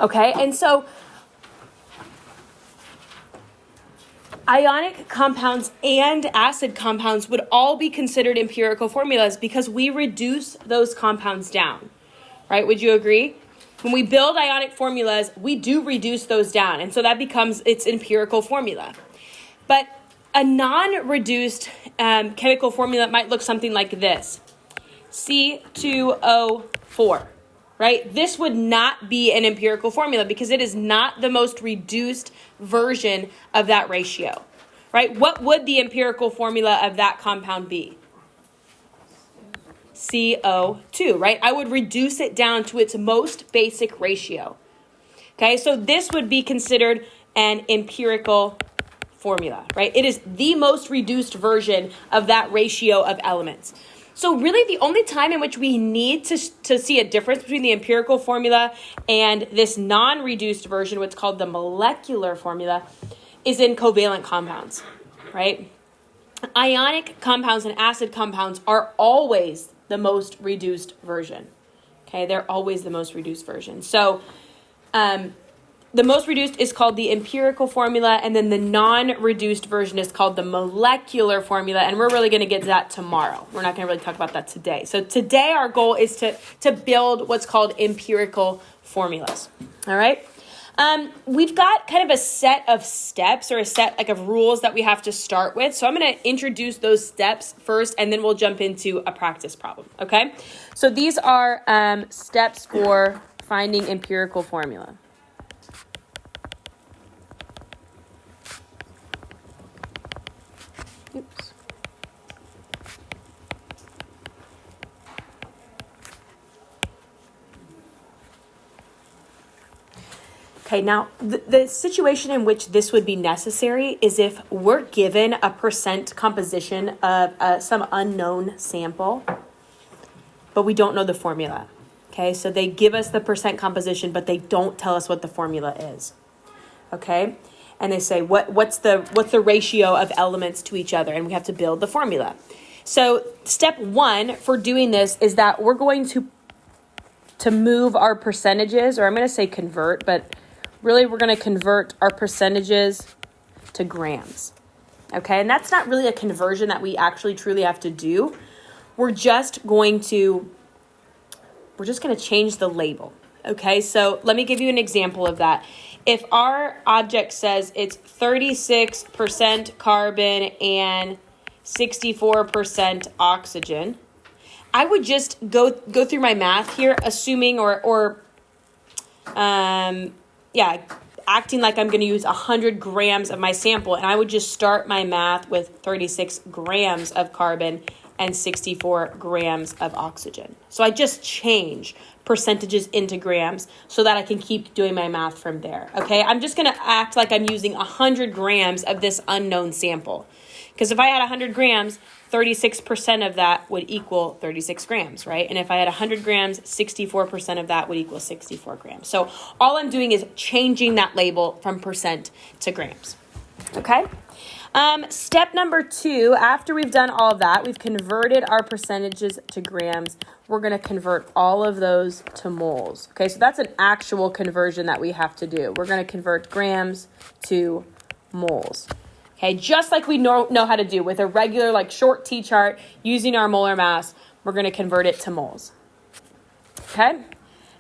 Okay, and so ionic compounds and acid compounds would all be considered empirical formulas because we reduce those compounds down, right? Would you agree? When we build ionic formulas, we do reduce those down, and so that becomes its empirical formula. But a non-reduced chemical formula might look something like this: C2O4, right? This would not be an empirical formula because it is not the most reduced version of that ratio, right? What would the empirical formula of that compound be? CO2, right? I would reduce it down to its most basic ratio. Okay, so this would be considered an empirical formula, right? It is the most reduced version of that ratio of elements. So really the only time in which we need to see a difference between the empirical formula and this non-reduced version, what's called the molecular formula, is in covalent compounds, right? Ionic compounds and acid compounds are always the most reduced version, okay? They're always the most reduced version. So the most reduced is called the empirical formula, and then the non-reduced version is called the molecular formula, and we're really going to get to that tomorrow. We're not going to really talk about that today. So today our goal is to build what's called empirical formulas, all right? We've got kind of a set of steps or a set like of rules that we have to start with. So I'm going to introduce those steps first, and then we'll jump into a practice problem, okay? So these are steps for finding empirical formula. Oops. Okay, now the situation in which this would be necessary is if we're given a percent composition of some unknown sample, but we don't know the formula. Okay, so they give us the percent composition, but they don't tell us what the formula is. Okay, and they say what's the ratio of elements to each other, and we have to build the formula. So step one for doing this is that we're going to move our percentages, or I'm going to say convert, but really we're going to convert our percentages to grams. Okay, and that's not really a conversion that we actually truly have to do. We're just going to change the label. Okay, so let me give you an example of that. If our object says it's 36% carbon and 64% oxygen, I would just go through my math here, assuming acting like I'm going to use 100 grams of my sample, and I would just start my math with 36 grams of carbon and 64 grams of oxygen. So I just change percentages into grams so that I can keep doing my math from there. Okay, I'm just going to act like I'm using 100 grams of this unknown sample. Because if I had 100 grams, 36% of that would equal 36 grams, right? And if I had 100 grams, 64% of that would equal 64 grams. So all I'm doing is changing that label from percent to grams, okay? Step number 2, after we've done all of that, we've converted our percentages to grams, we're going to convert all of those to moles. Okay, so that's an actual conversion that we have to do. We're going to convert grams to moles. Okay, just like we know how to do with a regular short T-chart using our molar mass, we're going to convert it to moles. Okay,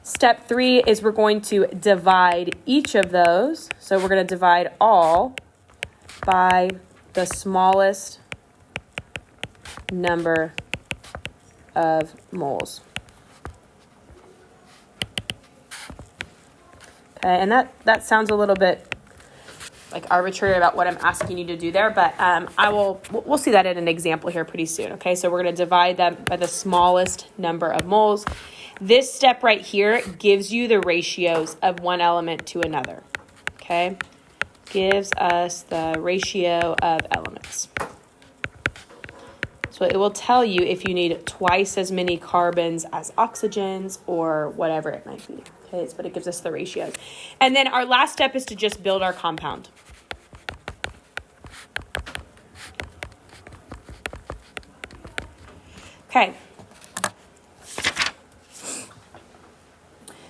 step 3 is we're going to divide each of those. So we're going to divide all by the smallest number of moles. Okay, and that sounds a little bit arbitrary about what I'm asking you to do there, but we'll see that in an example here pretty soon. Okay, so we're going to divide them by the smallest number of moles. This step right here gives you the ratios of one element to another. Okay, gives us the ratio of elements. So it will tell you if you need twice as many carbons as oxygens or whatever it might be. Okay, but it gives us the ratios. And then our last step is to just build our compound. Okay.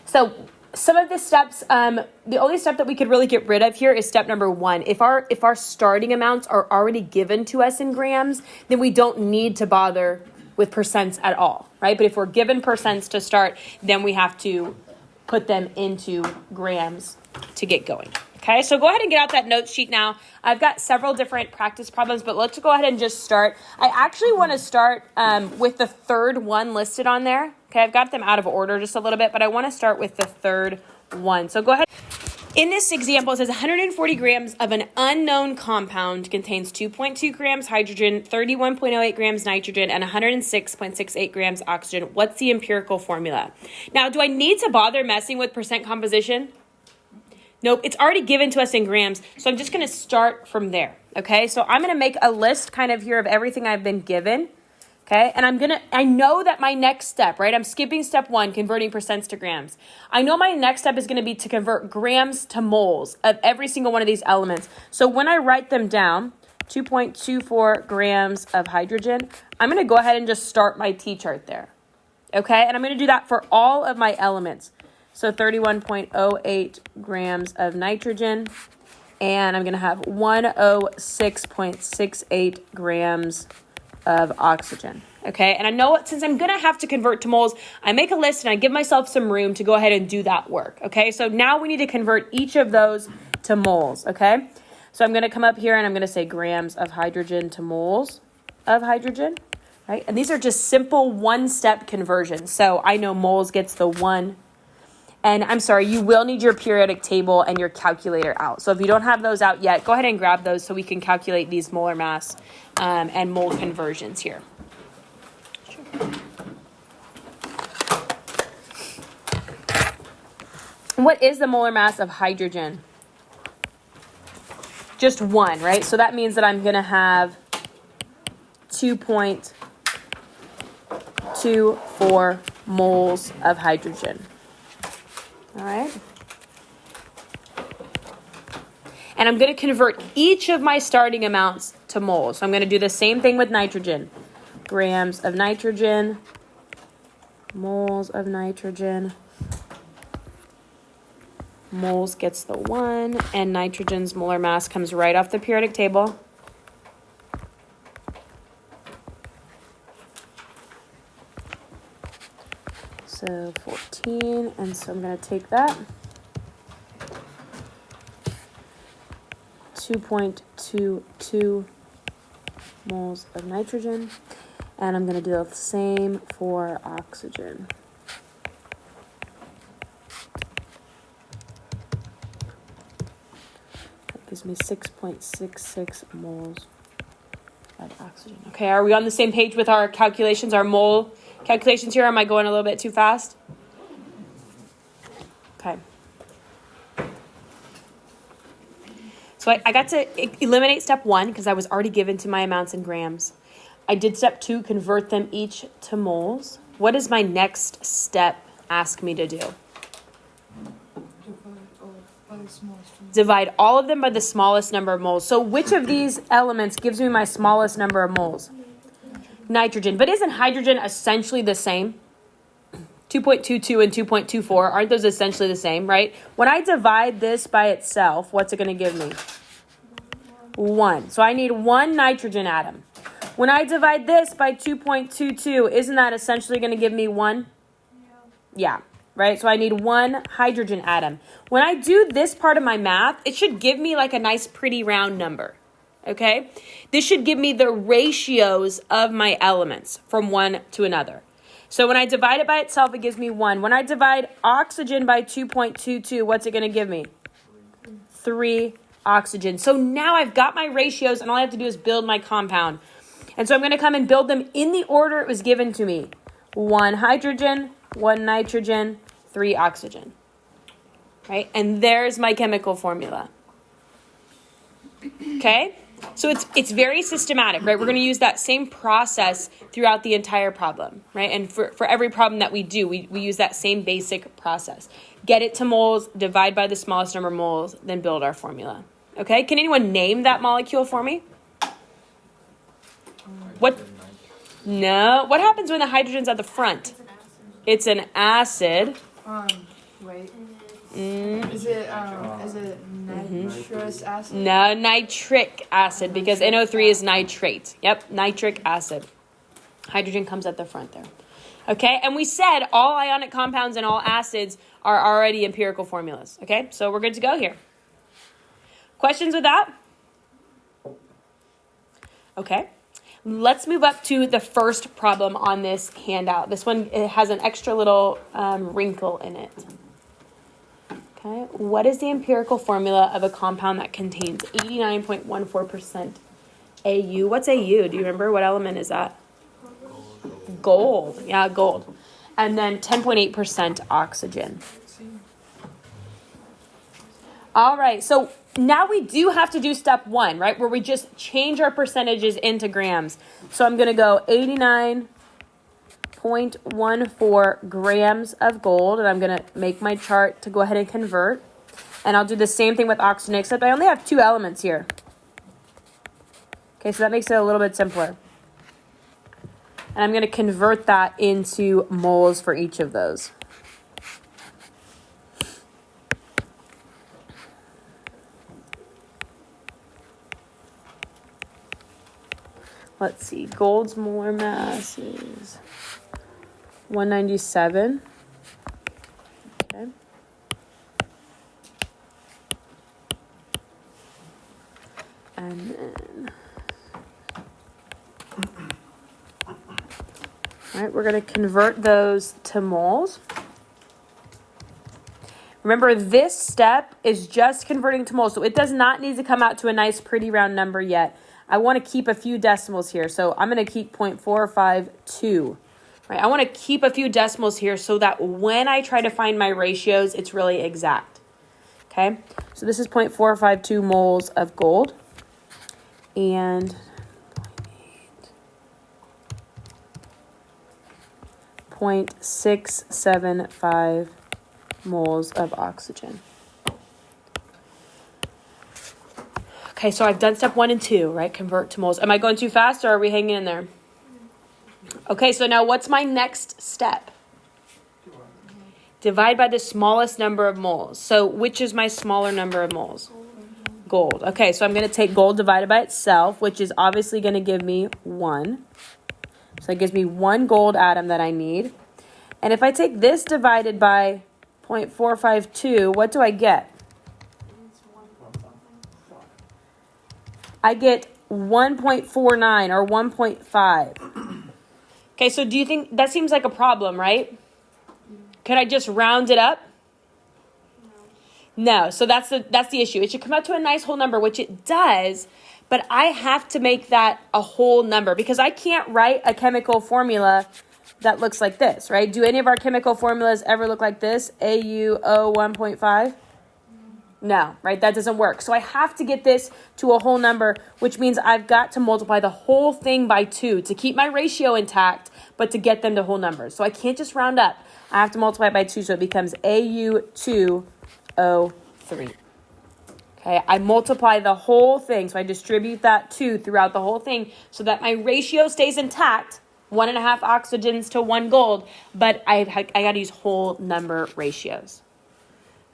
So some of the steps, the only step that we could really get rid of here is step number 1. If our starting amounts are already given to us in grams, then we don't need to bother with percents at all, right? But if we're given percents to start, then we have to put them into grams to get going. Okay, so go ahead and get out that note sheet now. I've got several different practice problems, but let's go ahead and just start. I actually want to start with the third one listed on there. Okay, I've got them out of order just a little bit, but I want to start with the third one. So go ahead. In this example, it says 140 grams of an unknown compound contains 2.2 grams hydrogen, 31.08 grams nitrogen, and 106.68 grams oxygen. What's the empirical formula? Now, do I need to bother messing with percent composition? Nope, it's already given to us in grams, so I'm just going to start from there, okay? So I'm going to make a list kind of here of everything I've been given, okay? And I know that my next step, right? I'm skipping step 1, converting percents to grams. I know my next step is going to be to convert grams to moles of every single one of these elements. So when I write them down, 2.24 grams of hydrogen, I'm going to go ahead and just start my T-chart there, okay? And I'm going to do that for all of my elements. So 31.08 grams of nitrogen, and I'm going to have 106.68 grams of oxygen. Okay, and I know since I'm going to have to convert to moles, I make a list and I give myself some room to go ahead and do that work. Okay, so now we need to convert each of those to moles. Okay, so I'm going to come up here and I'm going to say grams of hydrogen to moles of hydrogen. Right, and these are just simple one-step conversions. So I know moles gets the 1. And I'm sorry, you will need your periodic table and your calculator out. So if you don't have those out yet, go ahead and grab those so we can calculate these molar mass and mole conversions here. Sure. What is the molar mass of hydrogen? Just 1, right? So that means that I'm going to have 2.24 moles of hydrogen. All right. And I'm going to convert each of my starting amounts to moles. So I'm going to do the same thing with nitrogen. Grams of nitrogen, moles of nitrogen. Moles gets the 1, and nitrogen's molar mass comes right off the periodic table. So 14, and so I'm going to take that. 2.22 moles of nitrogen, and I'm going to do the same for oxygen. That gives me 6.66 moles of oxygen. Okay, are we on the same page with our calculations, our mole calculations here? Am I going a little bit too fast? Okay. So I got to eliminate step 1 because I was already given to my amounts in grams. I did step 2, convert them each to moles. What does my next step ask me to do? Divide all of them by the smallest number of moles. So which of these elements gives me my smallest number of moles? Nitrogen. But isn't hydrogen essentially the same? 2.22 and 2.24, aren't those essentially the same, right? When I divide this by itself, what's it going to give me? 1. So I need 1 nitrogen atom. When I divide this by 2.22, isn't that essentially going to give me 1? Yeah, right? So I need 1 hydrogen atom. When I do this part of my math, it should give me like a nice pretty round number. Okay? This should give me the ratios of my elements from one to another. So when I divide it by itself, it gives me 1. When I divide oxygen by 2.22, what's it going to give me? 3 oxygen. So now I've got my ratios, and all I have to do is build my compound. And so I'm going to come and build them in the order it was given to me. 1 hydrogen, 1 nitrogen, 3 oxygen. Right? And there's my chemical formula. Okay? So it's very systematic, right? We're going to use that same process throughout the entire problem, right? And for every problem that we do, we use that same basic process. Get it to moles, divide by the smallest number of moles, then build our formula. Okay? Can anyone name that molecule for me? What? No. What happens when the hydrogen's at the front? It's an acid. Wait. Is it nitrous acid? No, nitric acid, because NO3 is nitrate. Yep, nitric acid. Hydrogen comes at the front there. Okay, and we said all ionic compounds and all acids are already empirical formulas. Okay, so we're good to go here. Questions with that? Okay, let's move up to the first problem on this handout. This one, it has an extra little wrinkle in it. Okay, what is the empirical formula of a compound that contains 89.14% AU? What's AU? Do you remember? What element is that? Gold. Yeah, gold. And then 10.8% oxygen. All right, so now we do have to do step 1, right? Where we just change our percentages into grams. So I'm going to go 89.14 grams of gold, and I'm going to make my chart to go ahead and convert. And I'll do the same thing with oxygen, except I only have 2 elements here. Okay, so that makes it a little bit simpler. And I'm going to convert that into moles for each of those. Let's see, gold's molar mass is 197. Okay. And then, all right, we're going to convert those to moles. Remember, this step is just converting to moles, so it does not need to come out to a nice, pretty round number yet. I want to keep a few decimals here, so I'm going to keep 0.452. Right? I want to keep a few decimals here so that when I try to find my ratios, it's really exact. Okay, so this is 0.452 moles of gold, and 0.675 moles of oxygen. Okay, so I've done step 1 and 2, right? Convert to moles. Am I going too fast or are we hanging in there? Okay, so now what's my next step? Divide by the smallest number of moles. So which is my smaller number of moles? Gold. Okay, so I'm going to take gold divided by itself, which is obviously going to give me 1. So it gives me 1 gold atom that I need. And if I take this divided by 0.452, what do I get? I get 1.49 or 1.5. Okay, so do you think that seems like a problem, right? Can I just round it up? No, so that's the issue. It should come out to a nice whole number, which it does, but I have to make that a whole number because I can't write a chemical formula that looks like this, right? Do any of our chemical formulas ever look like this? AuO 1.5? No, right? That doesn't work. So I have to get this to a whole number, which means I've got to multiply the whole thing by 2 to keep my ratio intact, but to get them to whole numbers. So I can't just round up. I have to multiply it by 2, so it becomes AU2O3. Okay, I multiply the whole thing, so I distribute that 2 throughout the whole thing so that my ratio stays intact, 1.5 oxygens to 1 gold, but I got to use whole number ratios.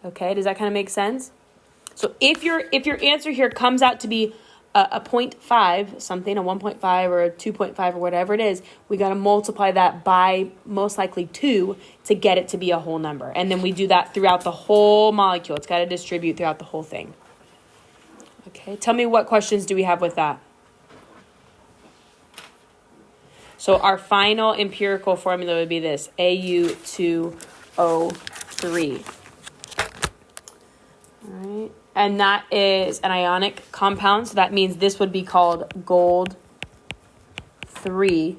Okay, does that kind of make sense? So if your answer here comes out to be a 0.5 something, a 1.5 or a 2.5 or whatever it is, we got to multiply that by most likely 2 to get it to be a whole number. And then we do that throughout the whole molecule. It's got to distribute throughout the whole thing. Okay, tell me what questions do we have with that? So our final empirical formula would be this, AU2O3. All right. And that is an ionic compound, so that means this would be called gold 3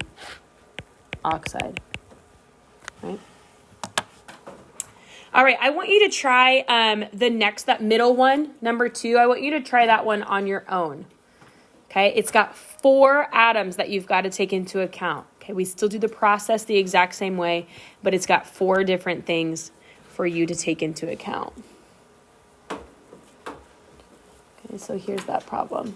oxide. Right? All right, I want you to try that middle one, number 2. I want you to try that one on your own. Okay, it's got 4 atoms that you've got to take into account. Okay, we still do the process the exact same way, but it's got 4 different things for you to take into account. Okay, so here's that problem.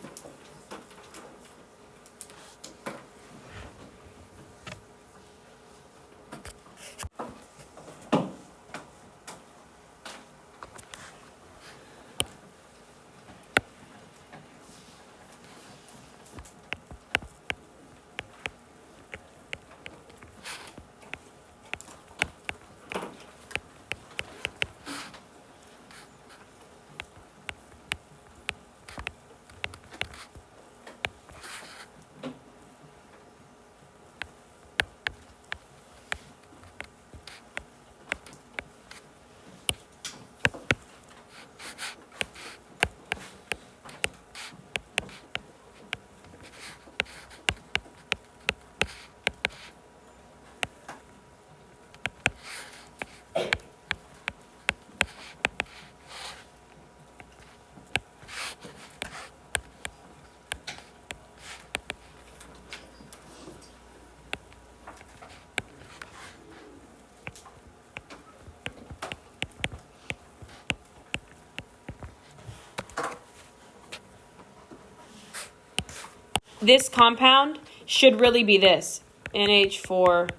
this compound should really be this. NH4,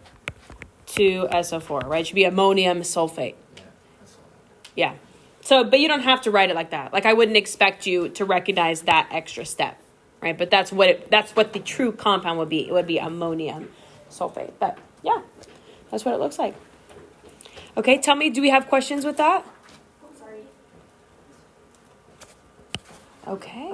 2SO4, right? It should be ammonium sulfate. Yeah. So, but you don't have to write it like that. Like I wouldn't expect you to recognize that extra step, right? But that's what the true compound would be. It would be ammonium sulfate. But yeah, that's what it looks like. Okay, tell me, do we have questions with that? I'm sorry. Okay.